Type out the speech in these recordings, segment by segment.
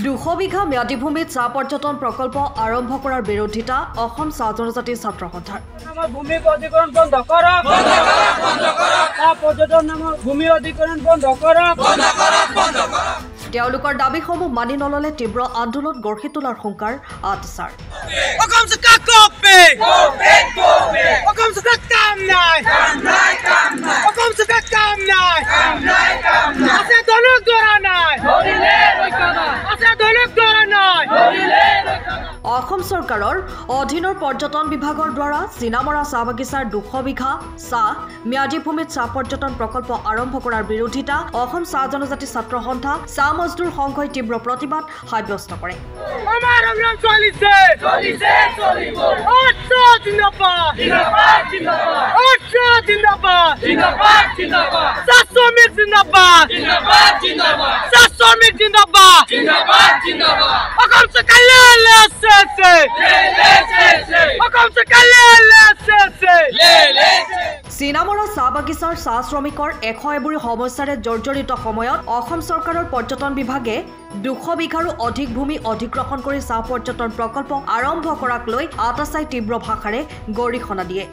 200 বিঘা ম্যাদী ভূমিত চাহ পৰ্যটন প্ৰকল্প আৰম্ভ কৰাৰ বিৰোধিতা অসম চাহ জনজাতি ছাত্ৰ সন্থাৰ। আমাৰ ভূমি অধিগ্ৰহণ বন্ধ কৰক, বন্ধ কৰক, বন্ধ কৰক। চাহ পৰ্যটন নামৰ ভূমি অধিগ্ৰহণ বন্ধ কৰক, বন্ধ কৰক, বন্ধ কৰক। তেওঁলোকৰ দাবীসমূহ মানি নললে তীব্ৰ আন্দোলন গঢ়ি তোলাৰ হুংকাৰ আতছাৰ। অসম চৰকাৰ কপে অসম চৰকাৰ কাম নাই, কাম নাই, কাম নাই। অসম চৰকাৰ কাম নাই, কাম নাই, কাম নাই। আছে দলক দৰা নাই, ধৰিলে ৰক্ষা নাই। আছে দলক দৰা নাই, ধৰিলে ৰক্ষা নাই। অসম চৰকাৰৰ অধীনৰ পৰ্যটন বিভাগৰ দ্বাৰা চিনামৰা চাহ বাগিচাৰ 200 বিঘা চাহ ম্যাদী ভূমিত চাহ পৰ্যটন প্ৰকল্প আৰম্ভ কৰাৰ বিৰোধিতা অসম চাহ জনজাতি ছাত্ৰ সন্থা চাহ মজদুৰ সংঘই তীব্ৰ প্ৰতিবাদ সাব্যস্ত কৰে। আমাৰ সংগ্ৰাম চলিছে, চলিছে, চলিব। আচ্ছা জিন্দাবাদ, জিন্দাবাদ, জিন্দাবাদ। আচ্ছা জিন্দাবাদ, জিন্দাবাদ, জিন্দাবাদ। চাহ শ্ৰমিক জিন্দাবাদ, জিন্দাবাদ, জিন্দাবাদ। চাহ শ্ৰমিক জিন্দাবাদ, জিন্দাবাদ, জিন্দাবাদ। অসম চৰকাৰ লে অসম চৰকাৰ লে চিনামৰা চাহ বাগিচাৰ চাহ শ্ৰমিকৰ 100 এবুৰি সমস্যাৰে জৰ্জৰিত সময়ত অসম চৰকাৰৰ পৰ্যটন বিভাগে 200 বিঘাৰো অধিক ভূমি অধিগ্ৰহণ কৰি চাহ পৰ্যটন প্ৰকল্প আৰম্ভ কৰাক লৈ আটাছাই তীব্ৰ ভাষাৰে গৰিহণা দিয়ে।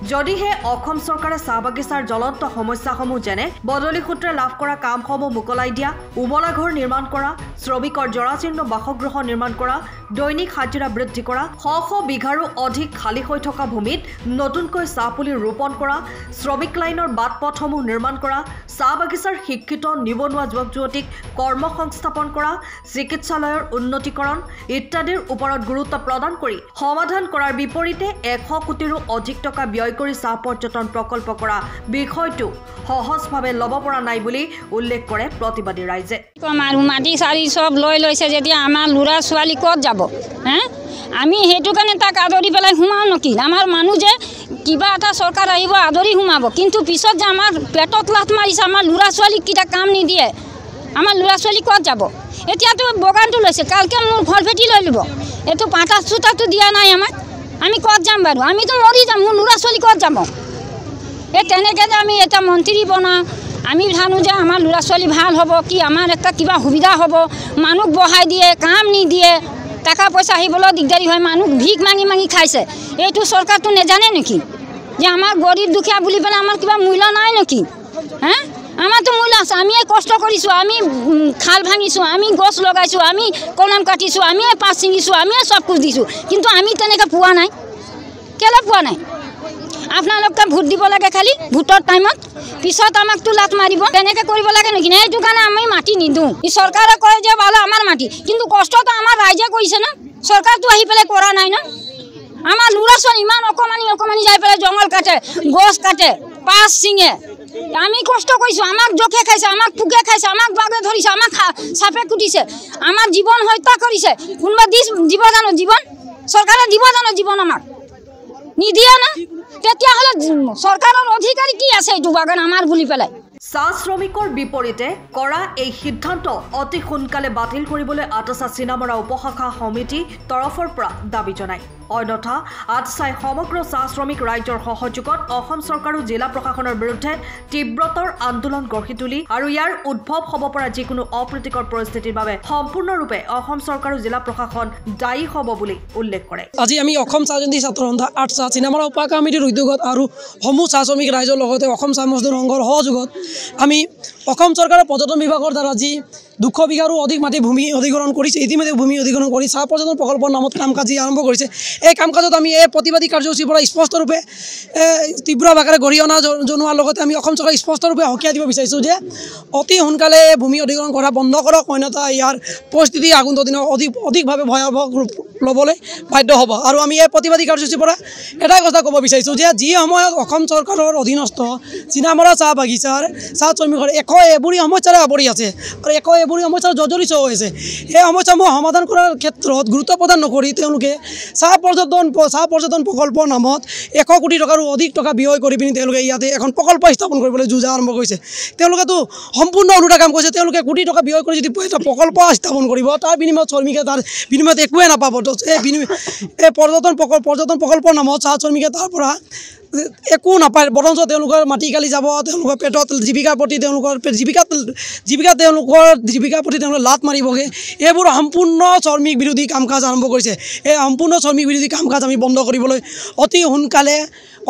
যদিহে অসম চৰকাৰে চাহ বাগিচাৰ জ্বলন্ত সমস্যাসমূহ যেনে বদলি সূত্ৰে লাভ কৰা কামসমূহ মুকলাই দিয়া, উমলা ঘৰ নিৰ্মাণ কৰা, শ্ৰমিকৰ জৰাজীৰ্ণ বাসগৃহ নিৰ্মাণ কৰা, দৈনিক হাজিৰা বৃদ্ধি কৰা, শ বিঘাৰো অধিক খালী হৈ থকা ভূমিত নতুনকৈ চাহ পুলি ৰোপণ কৰা, শ্ৰমিক লাইনৰ বাট পথসমূহ নিৰ্মাণ কৰা, চাহ বাগিচাৰ শিক্ষিত নিবনুৱা যুৱক যুৱতীক কৰ্ম সংস্থাপন কৰা, চিকিৎসালয়ৰ উন্নতিকৰণ ইত্যাদিৰ ওপৰত গুৰুত্ব প্ৰদান কৰি সমাধান কৰাৰ বিপৰীতে 100 কোটিৰো অধিক টকা ব্যয় কৰি চাহ পৰ্যটন প্ৰকল্প কৰা বিষয়টো সহজভাৱে ল'ব পৰা নাই বুলি উল্লেখ কৰে প্ৰতিবাদী ৰাইজে। মাটি চাৰি চব লৈ লৈছে যেতিয়া আমাৰ ল'ৰা ছোৱালী ক'ত যাব? আমি সেইটো কাৰণে তাক আদৰি পেলাই সোমাওঁ নেকি? আমাৰ মানুহ যে কিবা এটা চৰকাৰ আহিব আদৰি সোমাব, কিন্তু পিছত যে আমাৰ পেটত লাথ মাৰিছে, আমাৰ ল'ৰা ছোৱালীক কিটা কাম নিদিয়ে, আমাৰ ল'ৰা ছোৱালী ক'ত যাব? এতিয়াতো বগানটো লৈছে, কালকে মোৰ ঘৰ ভেটি লৈ ল'ব। এইটো পাটা চোতাটো দিয়া নাই আমাক, আমি ক'ত যাম বাৰু? আমিতো মৰি যাম, মোৰ ল'ৰা ছোৱালী ক'ত যাব? এই তেনেকৈ যে আমি এটা মন্ত্ৰী বনাওঁ, আমি জানো যে আমাৰ ল'ৰা ছোৱালী ভাল হ'ব, কি আমাৰ এটা কিবা সুবিধা হ'ব, মানুহ বহাই দিয়ে, কাম নিদিয়ে, টকা পইচা আহিবলৈ দিগদাৰী হয়, মানুহ ভিক মাঙি মাঙি খাইছে। এইটো চৰকাৰটো নেজানে নেকি যে আমাৰ গৰীব দুখীয়া বুলি পেলাই আমাৰ কিবা মূল্য নাই নেকি? আমাৰতো মূল্য আছে, আমিয়ে কষ্ট কৰিছোঁ, আমি খাল ভাঙিছোঁ, আমি গছ লগাইছোঁ, আমি কলম কাটিছোঁ, আমিয়ে পাত ছিঙিছোঁ, আমিয়ে চব কুছ দিছোঁ, কিন্তু আমি তেনেকৈ পোৱা নাই। কেলৈ পোৱা নাই? আপোনালোকে ভোট দিব লাগে, খালি ভোটৰ টাইমত, পিছত আমাকতো লাট মাৰিব, তেনেকৈ কৰিব লাগে নেকি? সেইটো কাৰণে আমি মাটি নিদিওঁ। চৰকাৰে কয় যে ভাল আমাৰ মাটি, কিন্তু কষ্টটো আমাৰ ৰাইজে কৰিছে না, চৰকাৰটো আহি পেলাই কৰা নাই না। আমাৰ ল'ৰা ছোৱালী ইমান অকণমানি অকণমানি যাই পেলাই জংঘল কাটে, গছ কাটে, পাত ছিঙে, আমি কষ্ট কৰিছোঁ, আমাক জোকে খাইছে, আমাক পোকে খাইছে, আমাক বাঘে ধৰিছে, আমাক সাপে কুটিছে, আমাৰ জীৱন হত্যা কৰিছে। কোনোবা দিব জানো জীৱন? চৰকাৰে দিব জানো জীৱন? আমাক নিদিয়ে না, তেতিয়াহ'লে চৰকাৰৰ অধিকাৰী কি আছে এইটো বাগান আমাৰ বুলি পেলাই? চাহ শ্ৰমিকৰ বিপৰীতে কৰা এই সিদ্ধান্ত অতি সোনকালে বাতিল কৰিবলৈ আটাছা চিনামৰা উপশাখা সমিতি তৰফৰ পৰা দাবী জনায়। অন্যথা আটাছাই সমগ্ৰ চাহ শ্ৰমিক ৰাইজৰ সহযোগত অসম চৰকাৰ আৰু জিলা প্ৰশাসনৰ বিৰুদ্ধে তীব্ৰতৰ আন্দোলন গঢ়ি তুলি আৰু ইয়াৰ উদ্ভৱ হ'ব পৰা যিকোনো অপ্ৰীতিকৰ পৰিস্থিতিৰ বাবে সম্পূৰ্ণৰূপে অসম চৰকাৰ আৰু জিলা প্ৰশাসন দায়ী হ'ব বুলি উল্লেখ কৰে। আজি আমি অসম চাহ জয়ন্তী ছাত্ৰ সন্থা আটাছা চিনামৰা উপশাখা সমিতিৰ উদ্যোগত আৰু সমূহ চাহ শ্ৰমিক ৰাইজৰ লগতে অসম চাহ মজদুৰ সংঘৰ সহযোগত আমি অসম চৰকাৰৰ পৰ্যটন বিভাগৰ দ্বাৰা যি 200 বিঘাৰো অধিক মাটি ভূমি অধিগ্ৰহণ কৰিছে, ইতিমধ্যে ভূমি অধিগ্ৰহণ কৰি চাহ পৰ্যটন প্ৰকল্পৰ নামত কাম কাজ আৰম্ভ কৰিছে। এই কাম কাজত আমি এই প্ৰতিবাদী কাৰ্যসূচীৰ পৰা স্পষ্টৰূপে তীব্ৰ ভাষাৰে গৰিহণা জনোৱাৰ লগতে আমি অসম চৰকাৰক স্পষ্টৰূপে সকীয়াই দিব বিচাৰিছোঁ যে অতি সোনকালে ভূমি অধিগ্ৰহণ কৰা বন্ধ কৰক, অন্যথা ইয়াৰ পৰিস্থিতি আগন্তুক দিনত অধিকভাৱে ভয়াৱহ ৰূপ ল'বলৈ বাধ্য হ'ব। আৰু আমি এই প্ৰতিবাদী কাৰ্যসূচীৰ পৰা এটাই কথা ক'ব বিচাৰিছোঁ যে যি সময়ত অসম চৰকাৰৰ অধীনস্থ চিনামৰা চাহ বাগিচাৰ চাহ শ্ৰমিকৰ 100 এবুৰি সমস্যাৰে আৱৰি আছে আৰু 100 এবুৰি সমস্যাৰ জৰ্জৰিত হৈছে, এই সমস্যাসমূহ সমাধান কৰাৰ ক্ষেত্ৰত গুৰুত্ব প্ৰদান নকৰি তেওঁলোকে চাহ পৰ্যটন প্ৰকল্পৰ নামত 100 কোটি টকাৰো অধিক টকা ব্যয় কৰি পিনি তেওঁলোকে ইয়াতে এখন প্ৰকল্প স্থাপন কৰিবলৈ যুঁজা আৰম্ভ কৰিছে। তেওঁলোকেতো সম্পূৰ্ণ ওলোটা কাম কৰিছে। তেওঁলোকে কোটি টকা ব্যয় কৰি যদি এটা প্ৰকল্প স্থাপন কৰিব, তাৰ বিনিময়ত শ্ৰমিকে তাৰ বিনিময়ত একোৱে নাপাব, এই পৰ্যটন প্ৰকল্পৰ নামত চাহ শ্ৰমিকে তাৰ পৰা একো নাপায় বৰঞ্চ তেওঁলোকৰ মাটি কালি যাব তেওঁলোকৰ পেটত জীৱিকাৰ প্ৰতি তেওঁলোকৰ জীৱিকাৰ প্ৰতি তেওঁলোকে লাত মাৰিবগৈ এইবোৰ সম্পূৰ্ণ শ্ৰমিক বিৰোধী কাম কাজ আৰম্ভ কৰিছে এই সম্পূৰ্ণ শ্ৰমিক বিৰোধী কাম কাজ আমি বন্ধ কৰিবলৈ অতি সোনকালে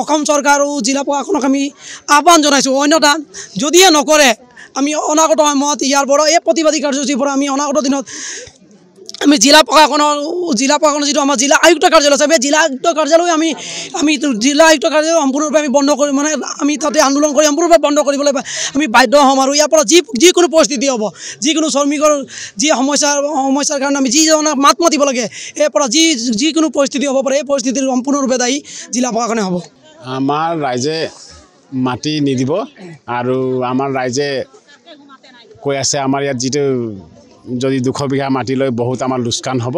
অসম চৰকাৰ আৰু জিলা প্ৰশাসনক আমি আহ্বান জনাইছোঁ অন্যথা যদিহে নকৰে আমি অনাগত সময়ত ইয়াৰ পৰা এই প্ৰতিবাদী কাৰ্যসূচীৰ পৰা আমি অনাগত দিনত আমি জিলা প্ৰশাসনৰ যিটো আমাৰ জিলা আয়ুক্ত কাৰ্যালয় আছে সেই জিলা আয়ুক্ত কাৰ্যালয় আমি জিলা আয়ুক্ত কাৰ্যালয় সম্পূৰ্ণৰূপে আমি বন্ধ কৰি মানে আমি তাতে আন্দোলন কৰি সম্পূৰ্ণৰূপে বন্ধ কৰিবলৈ আমি বাধ্য হ'ম আৰু ইয়াৰ পৰা যিকোনো পৰিস্থিতি হ'ব যিকোনো শ্ৰমিকৰ যি সমস্যাৰ কাৰণে আমি যিজনক মাত মাতিব লাগে এই পৰা যিকোনো পৰিস্থিতি হ'ব পাৰে এই পৰিস্থিতিৰ সম্পূৰ্ণৰূপে দায়ী জিলা প্ৰশাসনে হ'ব আমাৰ ৰাইজে মাটি নিদিব আৰু আমাৰ ৰাইজে কৈ আছে আমাৰ ইয়াত যিটো যদি 200 বিঘা মাটি লৈ বহুত আমাৰ লোকচান হ'ব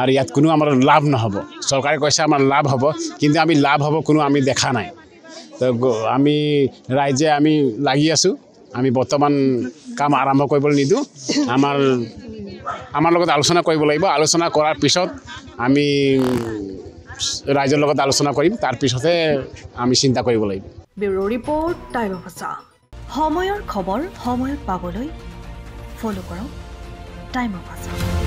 আৰু ইয়াত কোনো আমাৰ লাভ নহ'ব চৰকাৰে কৈছে আমাৰ লাভ হ'ব কিন্তু আমি লাভ হ'ব কোনো আমি দেখা নাই তো আমি ৰাইজে আমি লাগি আছোঁ আমি বৰ্তমান কাম আৰম্ভ কৰিবলৈ নিদিওঁ আমাৰ লগত আলোচনা কৰিব লাগিব আলোচনা কৰাৰ পিছত আমি ৰাইজৰ লগত আলোচনা কৰিম তাৰ পিছতে আমি চিন্তা কৰিব লাগিব ব্যুৰো ৰিপৰ্ট টাইম অফ আছা সময়ৰ খবৰ সময়ত পাবলৈ ফলো কৰক টাইম অফ আছা